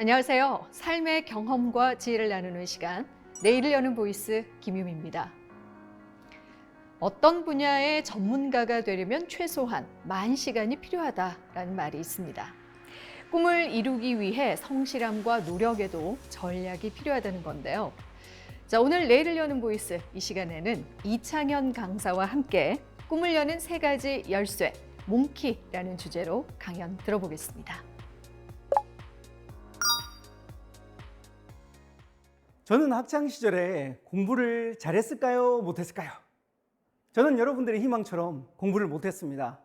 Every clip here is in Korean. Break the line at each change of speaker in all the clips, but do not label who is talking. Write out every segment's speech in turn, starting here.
안녕하세요. 삶의 경험과 지혜를 나누는 시간, 내일을 여는 보이스 김유미입니다. 어떤 분야의 전문가가 되려면 최소한 10,000시간이 필요하다라는 말이 있습니다. 꿈을 이루기 위해 성실함과 노력에도 전략이 필요하다는 건데요. 자, 오늘 내일을 여는 보이스 이 시간에는 이창현 강사와 함께 꿈을 여는 3가지 열쇠, 몽키라는 주제로 강연 들어보겠습니다.
저는 학창 시절에 공부를 잘했을까요? 못했을까요? 저는 여러분들의 희망처럼 공부를 못했습니다.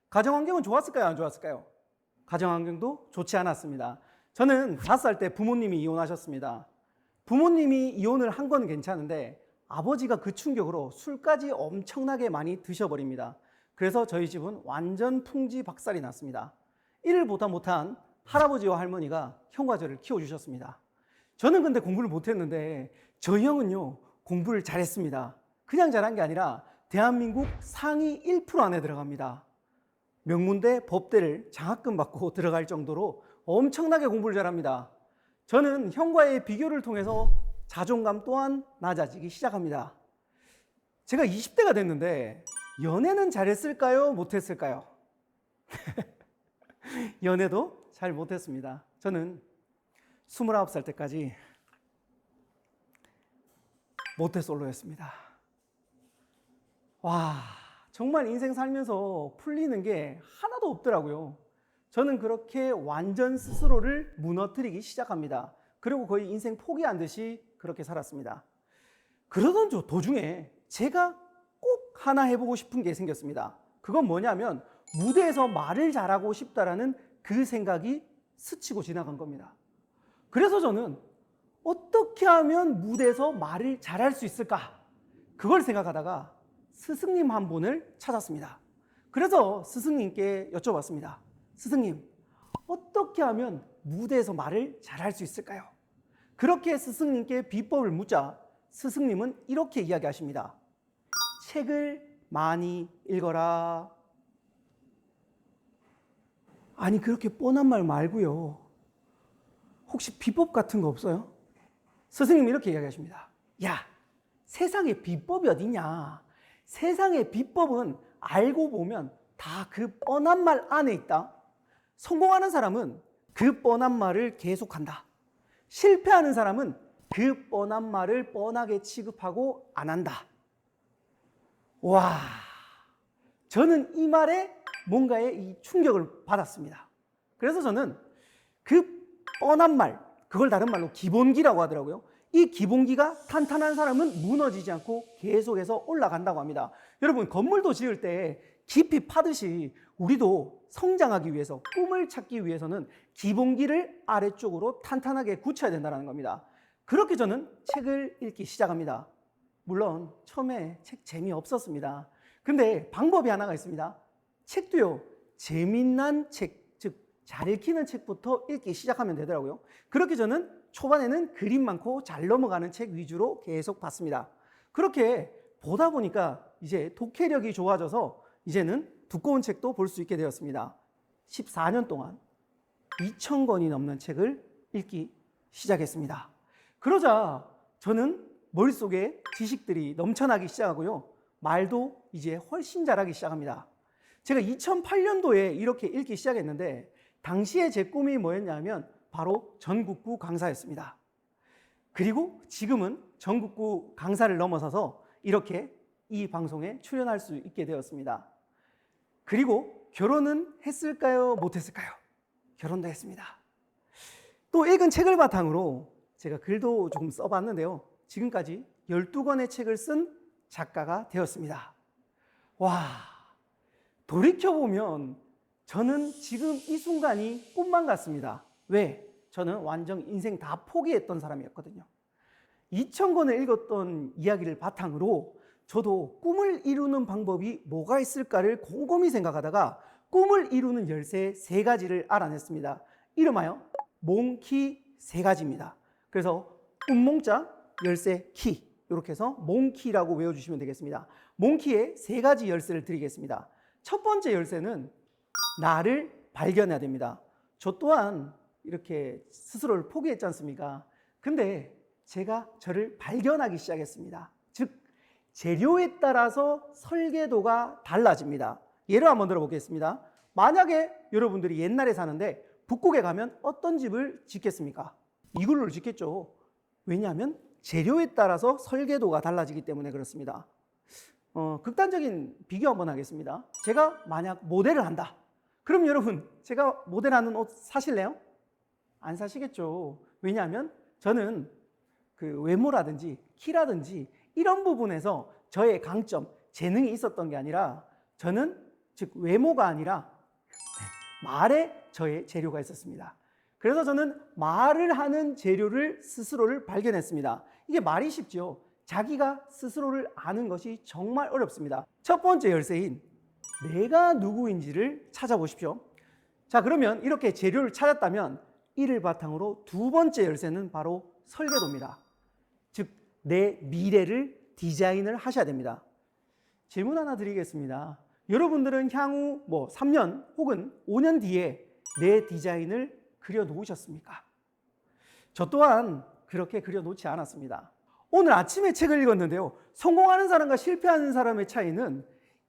가정환경은 좋았을까요? 안 좋았을까요? 가정환경도 좋지 않았습니다. 저는 5살 때 부모님이 이혼하셨습니다. 부모님이 이혼을 한 건 괜찮은데 아버지가 그 충격으로 술까지 엄청나게 많이 드셔버립니다. 그래서 저희 집은 완전 풍지박살이 났습니다. 이를 보다 못한 할아버지와 할머니가 형과 저를 키워주셨습니다. 저는 근데 공부를 못했는데 저희 형은요 공부를 잘했습니다. 그냥 잘한 게 아니라 대한민국 상위 1% 안에 들어갑니다. 명문대, 법대를 장학금 받고 들어갈 정도로 엄청나게 공부를 잘합니다. 저는 형과의 비교를 통해서 자존감 또한 낮아지기 시작합니다. 제가 20대가 됐는데 연애는 잘했을까요? 못했을까요? 연애도 잘 못했습니다. 저는 29살 때까지 모태솔로였습니다. 와, 정말 인생 살면서 풀리는 게 하나도 없더라고요. 저는 그렇게 완전 스스로를 무너뜨리기 시작합니다. 그리고 거의 인생 포기한 듯이 그렇게 살았습니다. 그러던 도중에 제가 꼭 하나 해보고 싶은 게 생겼습니다. 그건 뭐냐면 무대에서 말을 잘하고 싶다라는 그 생각이 스치고 지나간 겁니다. 그래서 저는 어떻게 하면 무대에서 말을 잘할 수 있을까? 그걸 생각하다가 스승님 한 분을 찾았습니다. 그래서 스승님께 여쭤봤습니다. 스승님, 어떻게 하면 무대에서 말을 잘할 수 있을까요? 그렇게 스승님께 비법을 묻자 스승님은 이렇게 이야기하십니다. 책을 많이 읽어라. 아니, 그렇게 뻔한 말 말고요. 혹시 비법 같은 거 없어요? 스승님이 이렇게 이야기하십니다. 야, 세상에 비법이 어디냐? 세상의 비법은 알고 보면 다 그 뻔한 말 안에 있다. 성공하는 사람은 그 뻔한 말을 계속한다. 실패하는 사람은 그 뻔한 말을 뻔하게 취급하고 안 한다. 와, 저는 이 말에 뭔가의 이 충격을 받았습니다. 그래서 저는 그 뻔한 말, 그걸 다른 말로 기본기라고 하더라고요. 이 기본기가 탄탄한 사람은 무너지지 않고 계속해서 올라간다고 합니다. 여러분, 건물도 지을 때 깊이 파듯이 우리도 성장하기 위해서, 꿈을 찾기 위해서는 기본기를 아래쪽으로 탄탄하게 굳혀야 된다는 겁니다. 그렇게 저는 책을 읽기 시작합니다. 물론 처음에 책 재미없었습니다. 근데 방법이 하나가 있습니다. 책도요, 재미난 책, 즉 잘 읽히는 책부터 읽기 시작하면 되더라고요. 그렇게 저는 초반에는 그림 많고 잘 넘어가는 책 위주로 계속 봤습니다. 그렇게 보다 보니까 이제 독해력이 좋아져서 이제는 두꺼운 책도 볼 수 있게 되었습니다. 14년 동안 2,000권이 넘는 책을 읽기 시작했습니다. 그러자 저는 머릿속에 지식들이 넘쳐나기 시작하고요. 말도 이제 훨씬 잘하기 시작합니다. 제가 2008년도에 이렇게 읽기 시작했는데 당시에 제 꿈이 뭐였냐면 바로 전국구 강사였습니다. 그리고 지금은 전국구 강사를 넘어서서 이렇게 이 방송에 출연할 수 있게 되었습니다. 그리고 결혼은 했을까요? 못했을까요? 결혼도 했습니다. 또 읽은 책을 바탕으로 제가 글도 조금 써봤는데요. 지금까지 12권의 책을 쓴 작가가 되었습니다. 와, 돌이켜보면 저는 지금 이 순간이 꿈만 같습니다. 왜? 저는 완전 인생 다 포기했던 사람이었거든요. 2,000권을 읽었던 이야기를 바탕으로 저도 꿈을 이루는 방법이 뭐가 있을까를 곰곰이 생각하다가 꿈을 이루는 열쇠 3가지를 알아냈습니다. 이름하여 몽키 3가지입니다. 그래서 꿈몽자, 열쇠, 키, 이렇게 해서 몽키라고 외워주시면 되겠습니다. 몽키의 3가지 열쇠를 드리겠습니다. 첫 번째 열쇠는 나를 발견해야 됩니다. 저 또한 이렇게 스스로를 포기했지 않습니까? 근데 제가 저를 발견하기 시작했습니다. 즉, 재료에 따라서 설계도가 달라집니다. 예를 한번 들어보겠습니다. 만약에 여러분들이 옛날에 사는데 북극에 가면 어떤 집을 짓겠습니까? 이글루를 짓겠죠. 왜냐하면 재료에 따라서 설계도가 달라지기 때문에 그렇습니다. 극단적인 비교 한번 하겠습니다. 제가 만약 모델을 한다. 그럼 여러분, 제가 모델하는 옷 사실래요? 안 사시겠죠. 왜냐하면 저는 그 외모라든지 키라든지 이런 부분에서 저의 강점, 재능이 있었던 게 아니라 저는 즉 외모가 아니라 말에 저의 재료가 있었습니다. 그래서 저는 말을 하는 재료를 스스로를 발견했습니다. 이게 말이 쉽죠. 자기가 스스로를 아는 것이 정말 어렵습니다. 첫 번째 열쇠인 내가 누구인지를 찾아보십시오. 자, 그러면 이렇게 재료를 찾았다면 이를 바탕으로 두 번째 열쇠는 바로 설계도입니다. 즉, 내 미래를 디자인을 하셔야 됩니다. 질문 하나 드리겠습니다. 여러분들은 향후 3년 혹은 5년 뒤에 내 디자인을 그려 놓으셨습니까? 저 또한 그렇게 그려 놓지 않았습니다. 오늘 아침에 책을 읽었는데요. 성공하는 사람과 실패하는 사람의 차이는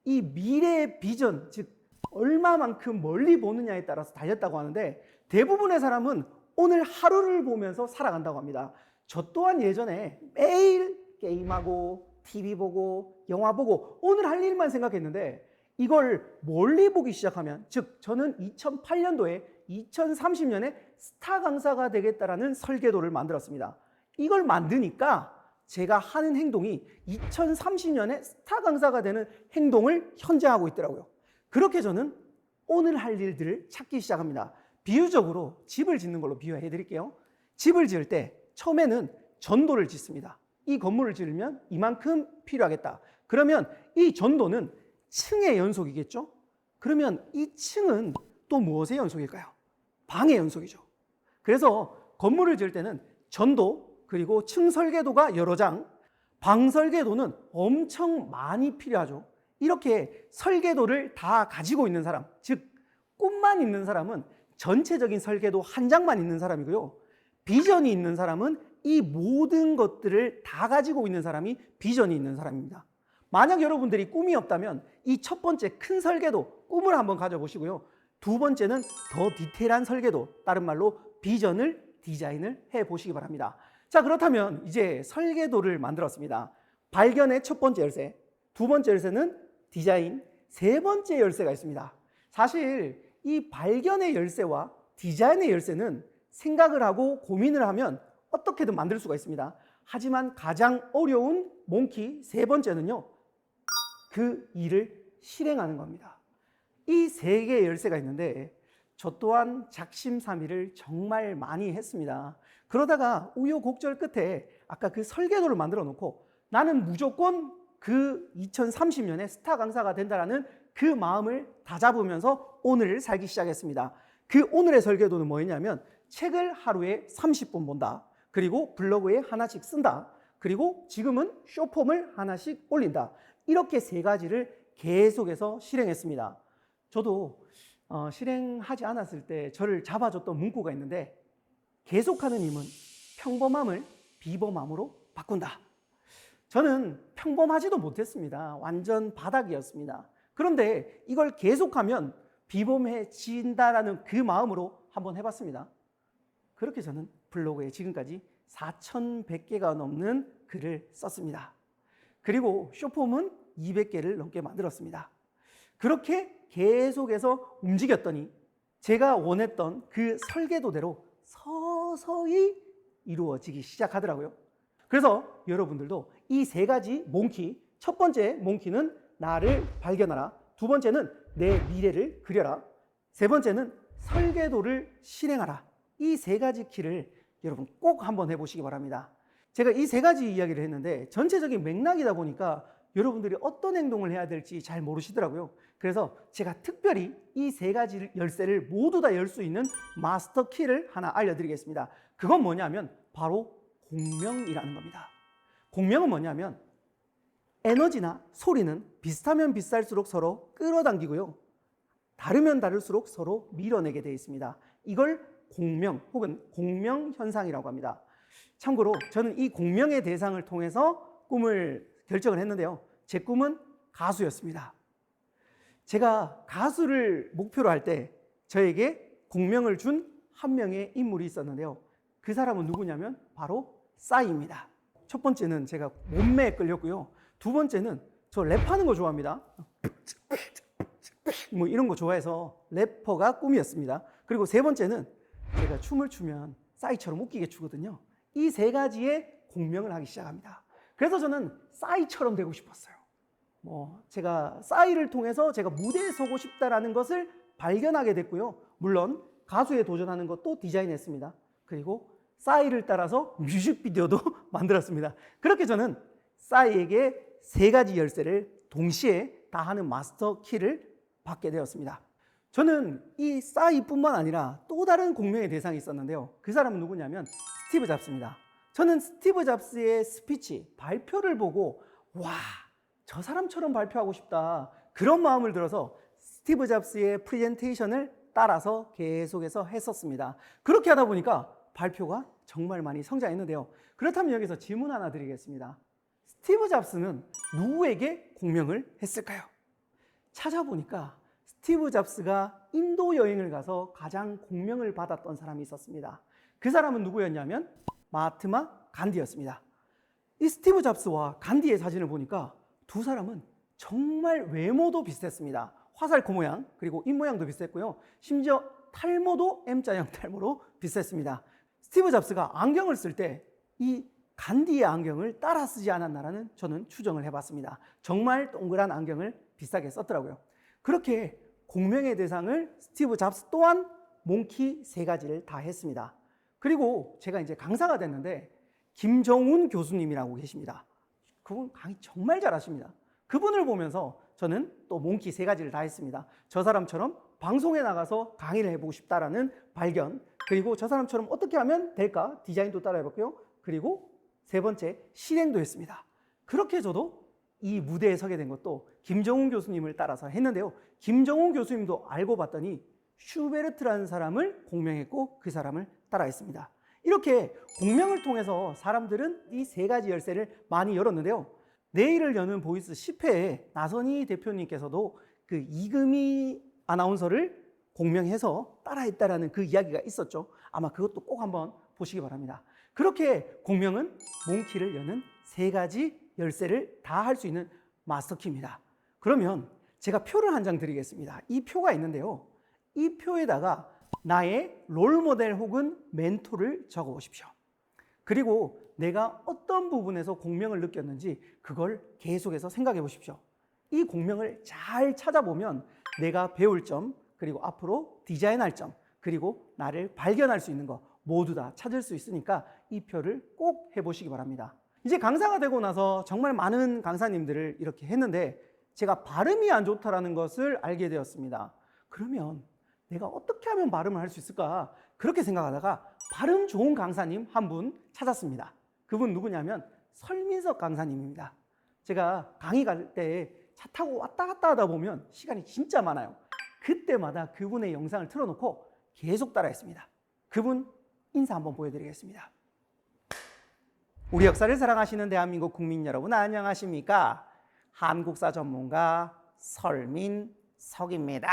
이 미래의 비전, 즉 얼마만큼 멀리 보느냐에 따라서 달렸다고 하는데 대부분의 사람은 오늘 하루를 보면서 살아간다고 합니다. 저 또한 예전에 매일 게임하고 TV 보고 영화 보고 오늘 할 일만 생각했는데 이걸 멀리 보기 시작하면, 즉 저는 2008년도에 2030년에 스타 강사가 되겠다라는 설계도를 만들었습니다. 이걸 만드니까 제가 하는 행동이 2030년에 스타 강사가 되는 행동을 현재 하고 있더라고요. 그렇게 저는 오늘 할 일들을 찾기 시작합니다. 비유적으로 집을 짓는 걸로 비유해 드릴게요. 집을 지을 때 처음에는 전도를 짓습니다. 이 건물을 지으면 이만큼 필요하겠다. 그러면 이 전도는 층의 연속이겠죠? 그러면 이 층은 또 무엇의 연속일까요? 방의 연속이죠. 그래서 건물을 지을 때는 전도 그리고 층 설계도가 여러 장, 방 설계도는 엄청 많이 필요하죠. 이렇게 설계도를 다 가지고 있는 사람, 즉 꿈만 있는 사람은 전체적인 설계도 한 장만 있는 사람이고요. 비전이 있는 사람은 이 모든 것들을 다 가지고 있는 사람이 비전이 있는 사람입니다. 만약 여러분들이 꿈이 없다면 이 첫 번째 큰 설계도, 꿈을 한번 가져보시고요. 두 번째는 더 디테일한 설계도, 다른 말로 비전을 디자인을 해보시기 바랍니다. 자, 그렇다면 이제 설계도를 만들었습니다. 발견의 첫 번째 열쇠, 두 번째 열쇠는 디자인, 세 번째 열쇠가 있습니다. 사실 이 발견의 열쇠와 디자인의 열쇠는 생각을 하고 고민을 하면 어떻게든 만들 수가 있습니다. 하지만 가장 어려운 몽키 세 번째는요, 그 일을 실행하는 겁니다. 이 세 개의 열쇠가 있는데 저 또한 작심삼일을 정말 많이 했습니다. 그러다가 우여곡절 끝에 아까 그 설계도를 만들어 놓고 나는 무조건 그 2030년에 스타 강사가 된다라는 그 마음을 다잡으면서 오늘을 살기 시작했습니다. 그 오늘의 설계도는 뭐였냐면 책을 하루에 30분 본다. 그리고 블로그에 하나씩 쓴다. 그리고 지금은 쇼폼을 하나씩 올린다. 이렇게 세 가지를 계속해서 실행했습니다. 저도 실행하지 않았을 때 저를 잡아줬던 문구가 있는데, 계속하는 힘은 평범함을 비범함으로 바꾼다. 저는 평범하지도 못했습니다. 완전 바닥이었습니다. 그런데 이걸 계속하면 비범해진다라는 그 마음으로 한번 해봤습니다. 그렇게 저는 블로그에 지금까지 4,100개가 넘는 글을 썼습니다. 그리고 쇼폼은 200개를 넘게 만들었습니다. 그렇게 계속해서 움직였더니 제가 원했던 그 설계도대로 서서히 이루어지기 시작하더라고요. 그래서 여러분들도 이 세 가지 몽키, 첫 번째 몽키는 나를 발견하라, 두 번째는 내 미래를 그려라, 세 번째는 설계도를 실행하라. 이 세 가지 키를 여러분 꼭 한번 해보시기 바랍니다. 제가 이 세 가지 이야기를 했는데 전체적인 맥락이다 보니까 여러분들이 어떤 행동을 해야 될지 잘 모르시더라고요. 그래서 제가 특별히 이 세 가지 열쇠를 모두 다 열 수 있는 마스터 키를 하나 알려드리겠습니다. 그건 뭐냐면 바로 공명이라는 겁니다. 공명은 뭐냐면 에너지나 소리는 비슷하면 비슷할수록 서로 끌어당기고요, 다르면 다를수록 서로 밀어내게 되어 있습니다. 이걸 공명 혹은 공명 현상이라고 합니다. 참고로 저는 이 공명의 대상을 통해서 꿈을 결정을 했는데요. 제 꿈은 가수였습니다. 제가 가수를 목표로 할 때 저에게 공명을 준 한 명의 인물이 있었는데요. 그 사람은 누구냐면 바로 싸이입니다. 첫 번째는 제가 몸매에 끌렸고요. 두 번째는 저 랩하는 거 좋아합니다. 뭐 이런 거 좋아해서 래퍼가 꿈이었습니다. 그리고 세 번째는 제가 춤을 추면 싸이처럼 웃기게 추거든요. 이 세 가지의 공명을 하기 시작합니다. 그래서 저는 싸이처럼 되고 싶었어요. 제가 싸이를 통해서 제가 무대에 서고 싶다라는 것을 발견하게 됐고요. 물론 가수에 도전하는 것도 디자인했습니다. 그리고 싸이를 따라서 뮤직비디오도 만들었습니다. 그렇게 저는 싸이에게 세 가지 열쇠를 동시에 다 하는 마스터 키를 받게 되었습니다. 저는 이 싸이뿐만 아니라 또 다른 공명의 대상이 있었는데요. 그 사람은 누구냐면 스티브 잡스입니다. 저는 스티브 잡스의 스피치, 발표를 보고 와, 저 사람처럼 발표하고 싶다. 그런 마음을 들어서 스티브 잡스의 프레젠테이션을 따라서 계속해서 했었습니다. 그렇게 하다 보니까 발표가 정말 많이 성장했는데요. 그렇다면 여기서 질문 하나 드리겠습니다. 스티브 잡스는 누구에게 공명을 했을까요? 찾아보니까 스티브 잡스가 인도 여행을 가서 가장 공명을 받았던 사람이 있었습니다. 그 사람은 누구였냐면 마하트마 간디였습니다. 이 스티브 잡스와 간디의 사진을 보니까 두 사람은 정말 외모도 비슷했습니다. 화살코 모양 그리고 입 모양도 비슷했고요. 심지어 탈모도 M자형 탈모로 비슷했습니다. 스티브 잡스가 안경을 쓸 때 이 간디의 안경을 따라 쓰지 않았나라는 저는 추정을 해봤습니다. 정말 동그란 안경을 비슷하게 썼더라고요. 그렇게 공명의 대상을 스티브 잡스 또한 몽키 세 가지를 다 했습니다. 그리고 제가 이제 강사가 됐는데 김정훈 교수님이라고 계십니다. 그분 강의 정말 잘하십니다. 그분을 보면서 저는 또 몽키 세 가지를 다 했습니다. 저 사람처럼 방송에 나가서 강의를 해보고 싶다라는 발견, 그리고 저 사람처럼 어떻게 하면 될까 디자인도 따라 해봤고요. 그리고 세 번째 실행도 했습니다. 그렇게 저도 이 무대에 서게 된 것도 김정훈 교수님을 따라서 했는데요. 김정훈 교수님도 알고 봤더니 슈베르트라는 사람을 공명했고 그 사람을 따라했습니다. 이렇게 공명을 통해서 사람들은 이 세 가지 열쇠를 많이 열었는데요. 내일을 여는 보이스 10회에 나선희 대표님께서도 그 이금희 아나운서를 공명해서 따라했다라는 그 이야기가 있었죠. 아마 그것도 꼭 한번 보시기 바랍니다. 그렇게 공명은 몽키를 여는 세 가지 열쇠를 다 할 수 있는 마스터키입니다. 그러면 제가 표를 한 장 드리겠습니다. 이 표가 있는데요. 이 표에다가 나의 롤모델 혹은 멘토를 적어 보십시오. 그리고 내가 어떤 부분에서 공명을 느꼈는지 그걸 계속해서 생각해 보십시오. 이 공명을 잘 찾아보면 내가 배울 점, 그리고 앞으로 디자인할 점, 그리고 나를 발견할 수 있는 거 모두 다 찾을 수 있으니까 이 표를 꼭 해보시기 바랍니다. 이제 강사가 되고 나서 정말 많은 강사님들을 이렇게 했는데 제가 발음이 안 좋다는 것을 알게 되었습니다. 그러면 내가 어떻게 하면 발음을 할 수 있을까? 그렇게 생각하다가 발음 좋은 강사님 한 분 찾았습니다. 그분 누구냐면 설민석 강사님입니다. 제가 강의 갈 때 차 타고 왔다 갔다 하다 보면 시간이 진짜 많아요. 그때마다 그분의 영상을 틀어놓고 계속 따라했습니다. 그분 인사 한번 보여드리겠습니다. 우리 역사를 사랑하시는 대한민국 국민 여러분 안녕하십니까? 한국사 전문가 설민석입니다.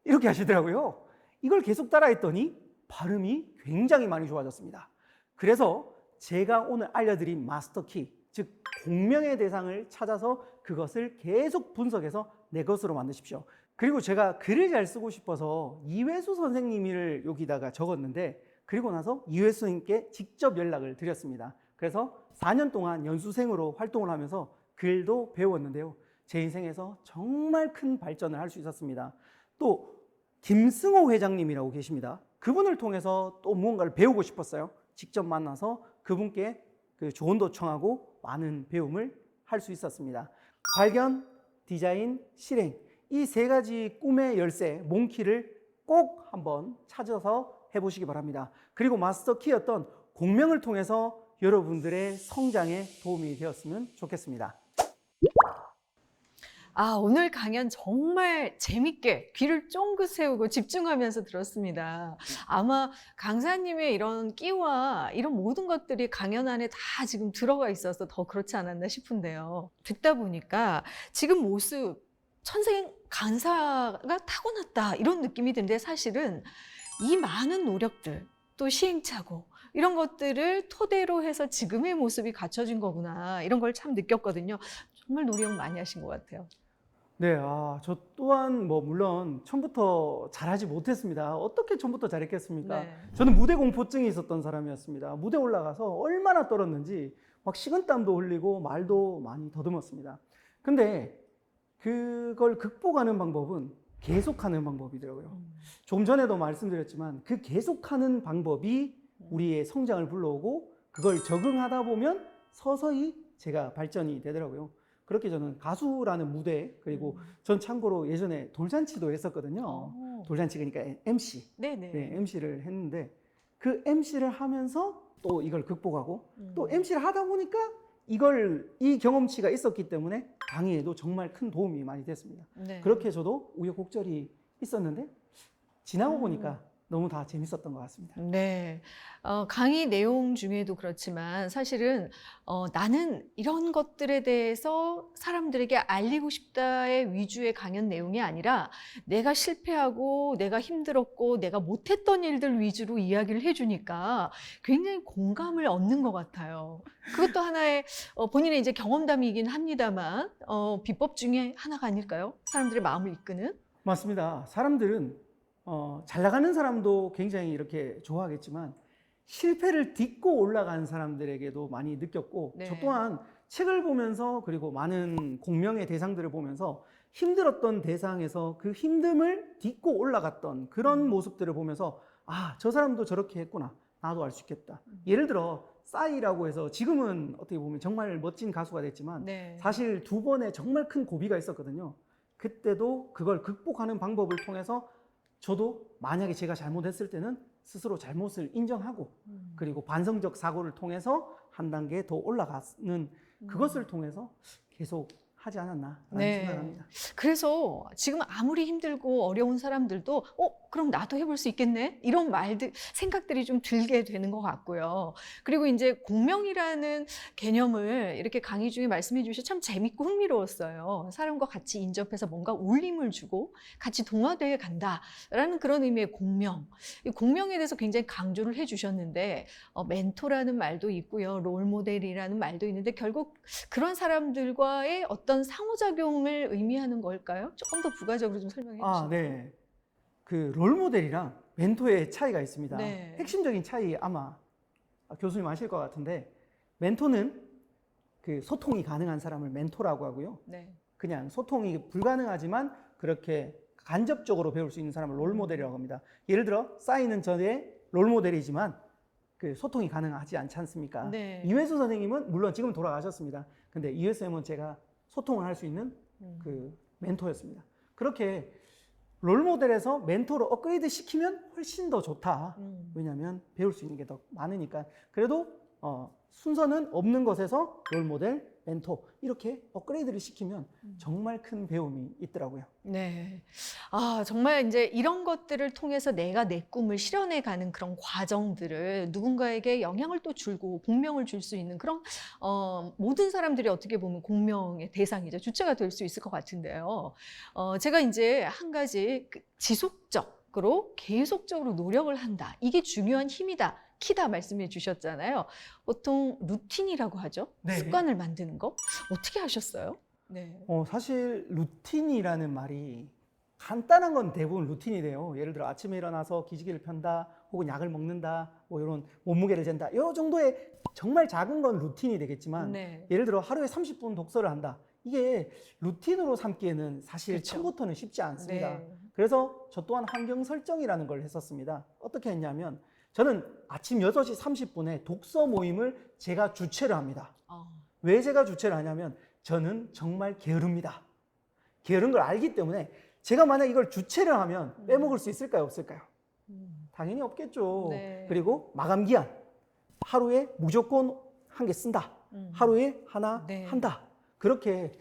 이렇게 하시더라고요. 이걸 계속 따라했더니 발음이 굉장히 많이 좋아졌습니다. 그래서 제가 오늘 알려드린 마스터키, 즉 공명의 대상을 찾아서 그것을 계속 분석해서 내 것으로 만드십시오. 그리고 제가 글을 잘 쓰고 싶어서 이회수 선생님을 여기다가 적었는데 그리고 나서 이회수 선생님께 직접 연락을 드렸습니다. 그래서 4년 동안 연수생으로 활동을 하면서 글도 배웠는데요. 제 인생에서 정말 큰 발전을 할 수 있었습니다. 또 김승호 회장님이라고 계십니다. 그분을 통해서 또 무언가를 배우고 싶었어요. 직접 만나서 그분께 그 조언도 청하고 많은 배움을 할 수 있었습니다. 발견, 디자인, 실행 이 세 가지 꿈의 열쇠, 몽키를 꼭 한번 찾아서 해보시기 바랍니다. 그리고 마스터키였던 공명을 통해서 여러분들의 성장에 도움이 되었으면 좋겠습니다.
오늘 강연 정말 재밌게 귀를 쫑긋 세우고 집중하면서 들었습니다. 아마 강사님의 이런 끼와 이런 모든 것들이 강연 안에 다 지금 들어가 있어서 더 그렇지 않았나 싶은데요. 듣다 보니까 지금 모습, 천생 강사가 타고났다 이런 느낌이 드는데 사실은 이 많은 노력들, 또 시행착오 이런 것들을 토대로 해서 지금의 모습이 갖춰진 거구나 이런 걸 참 느꼈거든요. 정말 노력 많이 하신 것 같아요.
네, 저 또한 뭐 물론 처음부터 잘하지 못했습니다. 어떻게 처음부터 잘했겠습니까?
네.
저는 무대 공포증이 있었던 사람이었습니다. 무대 올라가서 얼마나 떨었는지 막 식은땀도 흘리고 말도 많이 더듬었습니다. 근데 그걸 극복하는 방법은 계속하는 방법이더라고요. 조금 전에도 말씀드렸지만 그 계속하는 방법이 우리의 성장을 불러오고 그걸 적응하다 보면 서서히 제가 발전이 되더라고요. 그렇게 저는 가수라는 무대, 그리고 전 참고로 예전에 돌잔치도 했었거든요. 돌잔치 그러니까 MC.
네네.
네, MC를 했는데 그 MC를 하면서 또 이걸 극복하고 또 MC를 하다 보니까 이 경험치가 있었기 때문에 강의에도 정말 큰 도움이 많이 됐습니다.
네.
그렇게 저도 우여곡절이 있었는데 지나고 보니까 너무 다 재밌었던 것 같습니다.
네. 강의 내용 중에도 그렇지만 사실은 나는 이런 것들에 대해서 사람들에게 알리고 싶다의 위주의 강연 내용이 아니라 내가 실패하고 내가 힘들었고 내가 못했던 일들 위주로 이야기를 해주니까 굉장히 공감을 얻는 것 같아요. 그것도 하나의 본인의 이제 경험담이긴 합니다만 비법 중에 하나가 아닐까요? 사람들의 마음을 이끄는?
맞습니다. 사람들은 잘 나가는 사람도 굉장히 이렇게 좋아하겠지만 실패를 딛고 올라간 사람들에게도 많이 느꼈고
네.
저 또한 책을 보면서 그리고 많은 공명의 대상들을 보면서 힘들었던 대상에서 그 힘듦을 딛고 올라갔던 그런 모습들을 보면서 저 사람도 저렇게 했구나. 나도 알 수 있겠다. 예를 들어 싸이라고 해서 지금은 어떻게 보면 정말 멋진 가수가 됐지만
네.
사실 2번의 정말 큰 고비가 있었거든요. 그때도 그걸 극복하는 방법을 통해서 저도 만약에 제가 잘못했을 때는 스스로 잘못을 인정하고 그리고 반성적 사고를 통해서 한 단계 더 올라가는 그것을 통해서 계속 하지 않았나라는
네.
생각합니다.
그래서 지금 아무리 힘들고 어려운 사람들도 그럼 나도 해볼 수 있겠네? 이런 생각들이 좀 들게 되는 것 같고요. 그리고 이제 공명이라는 개념을 이렇게 강의 중에 말씀해 주셔서 참 재밌고 흥미로웠어요. 사람과 같이 인접해서 뭔가 울림을 주고 같이 동화되어 간다라는 그런 의미의 공명. 이 공명에 대해서 굉장히 강조를 해 주셨는데 멘토라는 말도 있고요. 롤모델이라는 말도 있는데 결국 그런 사람들과의 어떤 상호작용을 의미하는 걸까요? 조금 더 부가적으로 좀 설명해 주시면.
네. 그 롤모델이랑 멘토의 차이가 있습니다.
네.
핵심적인 차이 아마 교수님 아실 것 같은데 멘토는 그 소통이 가능한 사람을 멘토라고 하고요.
네.
그냥 소통이 불가능하지만 그렇게 간접적으로 배울 수 있는 사람을 롤모델이라고 합니다. 예를 들어 싸이는 저의 롤모델이지만 그 소통이 가능하지 않지 않습니까?
네.
이회수 선생님은 물론 지금 돌아가셨습니다. 근데 이회수 쌤은 제가 소통을 할 수 있는 그 멘토였습니다. 그렇게 롤모델에서 멘토로 업그레이드 시키면 훨씬 더 좋다. 왜냐하면 배울 수 있는 게 더 많으니까. 그래도 순서는 없는 것에서 롤모델, 멘토 이렇게 업그레이드를 시키면 정말 큰 배움이 있더라고요.
네. 정말 이제 이런 것들을 통해서 내가 내 꿈을 실현해 가는 그런 과정들을 누군가에게 영향을 또 주고 공명을 줄 수 있는 그런 모든 사람들이 어떻게 보면 공명의 대상이죠. 주체가 될 수 있을 것 같은데요. 제가 이제 한 가지 지속적으로 계속적으로 노력을 한다. 이게 중요한 힘이다. 키다 말씀해 주셨잖아요. 보통 루틴이라고 하죠.
네.
습관을 만드는 거. 어떻게 하셨어요? 네.
사실 루틴이라는 말이 간단한 건 대부분 루틴이 돼요. 예를 들어 아침에 일어나서 기지개를 편다, 혹은 약을 먹는다, 뭐 이런 몸무게를 잰다. 이 정도의 정말 작은 건 루틴이 되겠지만
네.
예를 들어 하루에 30분 독서를 한다. 이게 루틴으로 삼기에는 사실
그렇죠.
처음부터는 쉽지 않습니다.
네.
그래서 저 또한 환경 설정이라는 걸 했었습니다. 어떻게 했냐면 저는 아침 6시 30분에 독서 모임을 제가 주최를 합니다. 왜 제가 주최를 하냐면 저는 정말 게으릅니다. 게으른 걸 알기 때문에 제가 만약 이걸 주최를 하면 빼먹을 수 있을까요? 없을까요? 당연히 없겠죠.
네.
그리고 마감 기한. 하루에 무조건 한 개 쓴다. 하루에 하나
네.
한다. 그렇게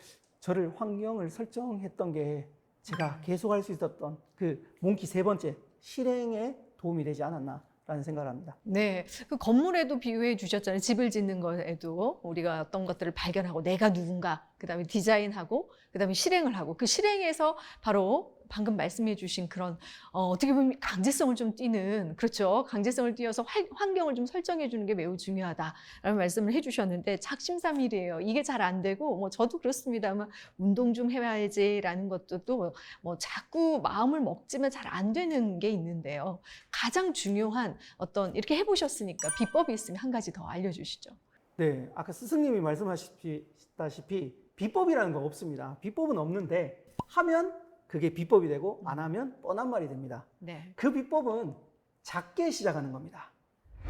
저를 환경을 설정했던 게 제가 계속 할 수 있었던 그 몽키 세 번째 실행에 도움이 되지 않았나라는 생각을 합니다.
네, 그 건물에도 비유해 주셨잖아요. 집을 짓는 거에도 우리가 어떤 것들을 발견하고 내가 누군가, 그다음에 디자인하고, 그다음에 실행을 하고 그 실행에서 바로 방금 말씀해 주신 그런 어떻게 보면 강제성을 좀 띠는 그렇죠. 강제성을 띄어서 환경을 좀 설정해 주는 게 매우 중요하다라는 말씀을 해 주셨는데 작심삼일이에요. 이게 잘 안 되고 뭐 저도 그렇습니다만 운동 좀 해야지라는 것도 또 뭐 자꾸 마음을 먹지만 잘 안 되는 게 있는데요. 가장 중요한 어떤 이렇게 해보셨으니까 비법이 있으면 한 가지 더 알려주시죠.
네, 아까 스승님이 말씀하셨다시피 비법이라는 거 없습니다. 비법은 없는데 하면 그게 비법이 되고 안 하면 뻔한 말이 됩니다.
네.
그 비법은 작게 시작하는 겁니다.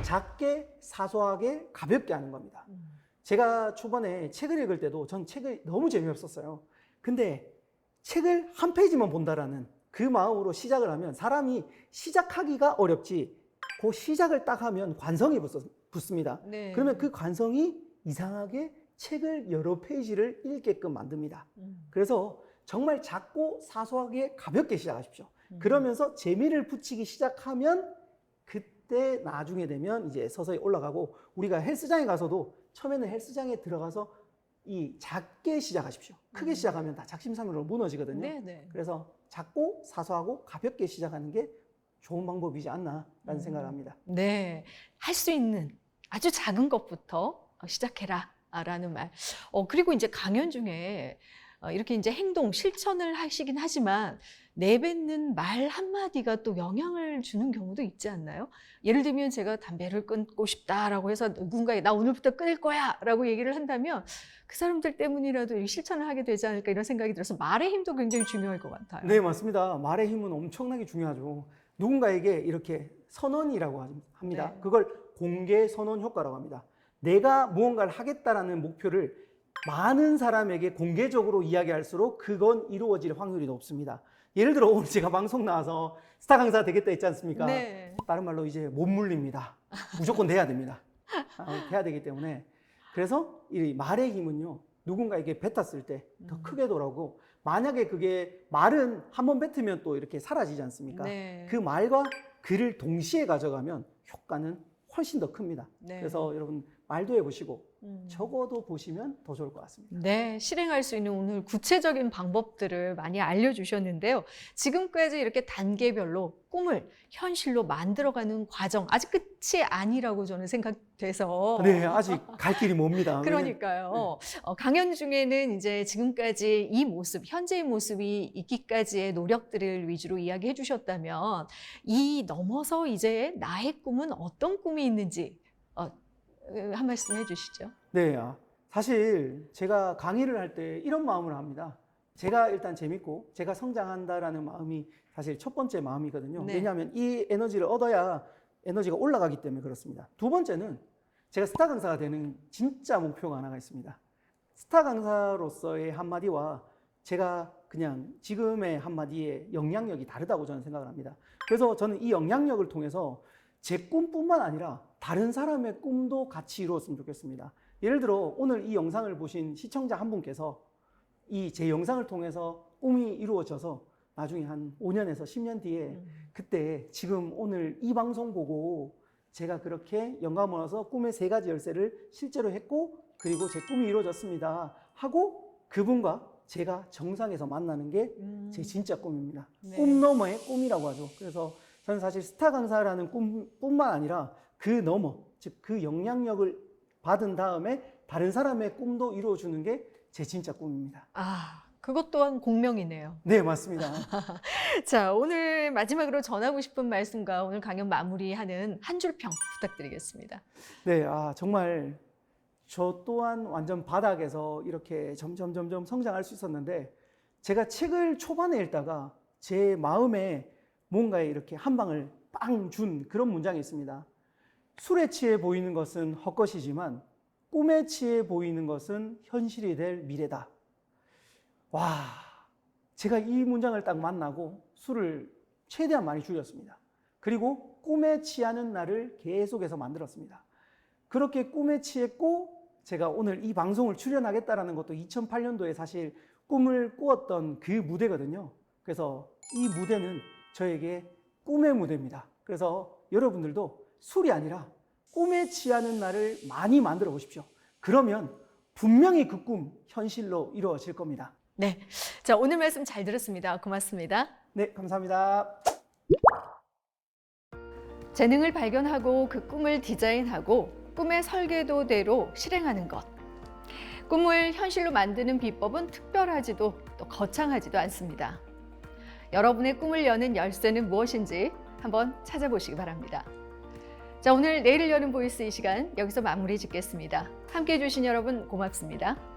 작게, 사소하게, 가볍게 하는 겁니다. 제가 초반에 책을 읽을 때도 전 책을 너무 재미없었어요. 근데 책을 한 페이지만 본다라는 그 마음으로 시작을 하면 사람이 시작하기가 어렵지 그 시작을 딱 하면 관성이 붙습니다.
네.
그러면 그 관성이 이상하게 책을 여러 페이지를 읽게끔 만듭니다. 그래서 정말 작고 사소하게 가볍게 시작하십시오. 그러면서 재미를 붙이기 시작하면 그때 나중에 되면 이제 서서히 올라가고 우리가 헬스장에 가서도 처음에는 헬스장에 들어가서 이 작게 시작하십시오. 크게 시작하면 다 작심삼일로 무너지거든요.
네, 네.
그래서 작고 사소하고 가볍게 시작하는 게 좋은 방법이지 않나라는 생각을 합니다.
네, 할 수 있는 아주 작은 것부터 시작해라 라는 말. 그리고 이제 강연 중에 이렇게 이제 행동, 실천을 하시긴 하지만 내뱉는 말 한마디가 또 영향을 주는 경우도 있지 않나요? 예를 들면 제가 담배를 끊고 싶다라고 해서 누군가에 나 오늘부터 끊을 거야 라고 얘기를 한다면 그 사람들 때문이라도 이렇게 실천을 하게 되지 않을까 이런 생각이 들어서 말의 힘도 굉장히 중요할 것 같아요.
네, 맞습니다. 말의 힘은 엄청나게 중요하죠. 누군가에게 이렇게 선언이라고 합니다.
네.
그걸 공개 선언 효과라고 합니다. 내가 무언가를 하겠다라는 목표를 많은 사람에게 공개적으로 이야기할수록 그건 이루어질 확률이 높습니다. 예를 들어 오늘 제가 방송 나와서 스타 강사 되겠다 했지 않습니까?
네.
다른 말로 이제 못 물립니다. 무조건 돼야 됩니다. 돼야 되기 때문에 그래서 이 말의 힘은요 누군가에게 뱉었을 때 더 크게 돌아오고 만약에 그게 말은 한번 뱉으면 또 이렇게 사라지지 않습니까?
네.
그 말과 글을 동시에 가져가면 효과는 훨씬 더 큽니다.
네.
그래서 여러분 말도 해보시고 적어도 보시면 더 좋을 것 같습니다.
네, 실행할 수 있는 오늘 구체적인 방법들을 많이 알려주셨는데요. 지금까지 이렇게 단계별로 꿈을 현실로 만들어가는 과정, 아직 끝이 아니라고 저는 생각돼서.
네, 아직 갈 길이 멉니다.
그러니까요. 강연 중에는 이제 지금까지 이 모습, 현재의 모습이 있기까지의 노력들을 위주로 이야기해 주셨다면 이 넘어서 이제 나의 꿈은 어떤 꿈이 있는지 한 말씀 해주시죠.
네, 사실 제가 강의를 할 때 이런 마음을 합니다. 제가 일단 재밌고 제가 성장한다라는 마음이 사실 첫 번째 마음이거든요.
네.
왜냐하면 이 에너지를 얻어야 에너지가 올라가기 때문에 그렇습니다. 두 번째는 제가 스타 강사가 되는 진짜 목표가 하나가 있습니다. 스타 강사로서의 한마디와 제가 그냥 지금의 한마디의 영향력이 다르다고 저는 생각을 합니다. 그래서 저는 이 영향력을 통해서 제 꿈뿐만 아니라 다른 사람의 꿈도 같이 이루었으면 좋겠습니다. 예를 들어 오늘 이 영상을 보신 시청자 한 분께서 이 제 영상을 통해서 꿈이 이루어져서 나중에 한 5년에서 10년 뒤에 그때 지금 오늘 이 방송 보고 제가 그렇게 영감을 얻어서 꿈의 3가지 열쇠를 실제로 했고 그리고 제 꿈이 이루어졌습니다 하고 그분과 제가 정상에서 만나는 게 제 진짜 꿈입니다.
네.
꿈 너머의 꿈이라고 하죠. 그래서 저는 사실 스타 강사라는 꿈뿐만 아니라 그 너머, 즉 그 영향력을 받은 다음에 다른 사람의 꿈도 이루어주는 게 제 진짜 꿈입니다.
그것 또한 공명이네요.
네, 맞습니다.
자, 오늘 마지막으로 전하고 싶은 말씀과 오늘 강연 마무리하는 한 줄 평 부탁드리겠습니다.
네, 정말 저 또한 완전 바닥에서 이렇게 점점 성장할 수 있었는데 제가 책을 초반에 읽다가 제 마음에 뭔가에 이렇게 한 방을 빵 준 그런 문장이 있습니다. 술에 취해 보이는 것은 헛것이지만 꿈에 취해 보이는 것은 현실이 될 미래다. 와, 제가 이 문장을 딱 만나고 술을 최대한 많이 줄였습니다. 그리고 꿈에 취하는 날을 계속해서 만들었습니다. 그렇게 꿈에 취했고 제가 오늘 이 방송을 출연하겠다라는 것도 2008년도에 사실 꿈을 꾸었던 그 무대거든요. 그래서 이 무대는 저에게 꿈의 무대입니다. 그래서 여러분들도 술이 아니라 꿈에 취하는 날을 많이 만들어 보십시오. 그러면 분명히 그 꿈 현실로 이루어질 겁니다.
네. 자, 오늘 말씀 잘 들었습니다. 고맙습니다.
네, 감사합니다.
재능을 발견하고 그 꿈을 디자인하고 꿈의 설계도대로 실행하는 것. 꿈을 현실로 만드는 비법은 특별하지도 또 거창하지도 않습니다. 여러분의 꿈을 여는 열쇠는 무엇인지 한번 찾아보시기 바랍니다. 자, 오늘 내일을 여는 보이스 이 시간 여기서 마무리 짓겠습니다. 함께해 주신 여러분 고맙습니다.